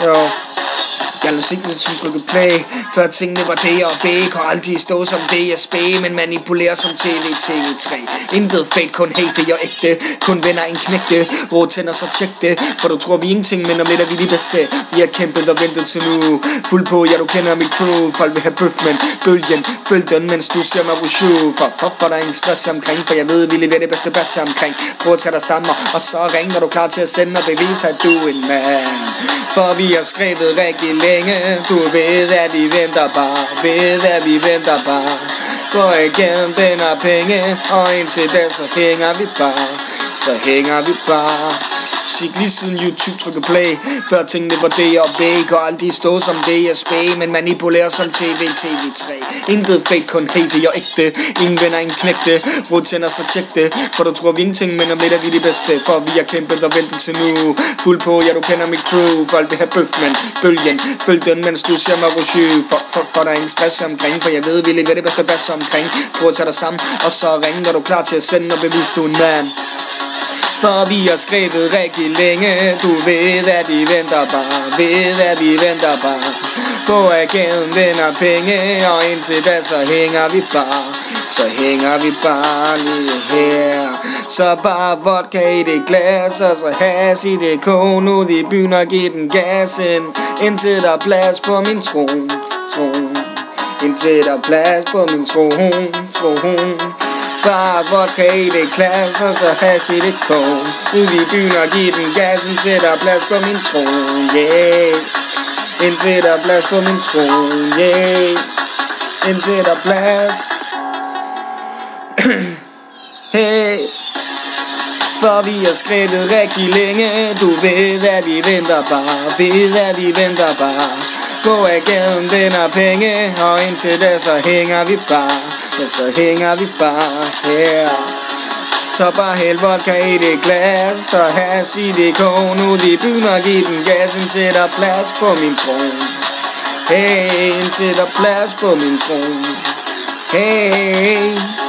Jo. Jeg lader sigtet som trykke play. Før tingene var det og B. Kan aldrig stå som DSB, men manipulerer som TV3. Intet fake, kun hate, jeg ægte. Kun venner en knægte. Rå tænder så tjek det. For du tror vi ingenting, men om lidt er vi de bedste. Vi har kæmpet og ventet til nu. Fuld på, ja du kender mit crew. Folk vil have bøf, men bølgen følg den, mens du ser mig rushu. For der er ingen stress omkring, for jeg ved vi leverer det bedste basse omkring. Prøv at tage dig sammen, og så ring, når du er klar til at sende og bevise, at du er en mand. For vi har skrevet rigtig længe. Du ved at vi venter bare. Ved at vi venter bare. Gå igennem den her penge. Og indtil da så hænger vi bare. Så hænger vi bare. Sig lige siden YouTube trykker play. Før tingene var det og B. Går aldrig stå som DSB, men manipulerer som TV3. Intet fake, kun hate, jeg ægte. Ingen venner, ingen knægte. Rå tænder så tjek det. For du tror vi ingenting, men om lidt er vi de bedste. For vi har kæmpet og ventet til nu. Fuld på, ja du kender mit crew. Folk vil have bøf, men bølgen følg den, mens du ser mig rushu. For der er ingen stress omkring, for jeg ved vi leverer det bedste basse omkring. Prøv at tage dig sammen, og så ring, når du er klar til at sende og bevise du en mand. For vi har skrevet rigtig længe. Du ved at vi venter bare. Ved at vi venter bare. Gå igennem den her penge. Og indtil da så hænger vi bare. Så hænger vi bare lige her. Så bare vodka i det glas. Og så has i det kone. Ud i byen og giv den gas ind. Indtil der er plads på min tron. Indtil der er plads på min tron. Bare vodka i det glas, og så has i det kone. Ud i byen og giv den gas, indtil der er plads på min tron, yeah. Indtil der er plads på min tron, yeah. Indtil der er plads. Hey. For vi har skrevet rigtig længe. Du ved at vi venter bare. Ved at vi venter bare. Gå igennem den her penge. Og indtil da så hænger vi bare. Ja, så hænger vi bare her. Så bare hæld vodka i det glas. Så has i det kone. Ud i byen og giv den gas. Indtil der er plads på min tron. Hey, indtil der er plads på min tron. Hey.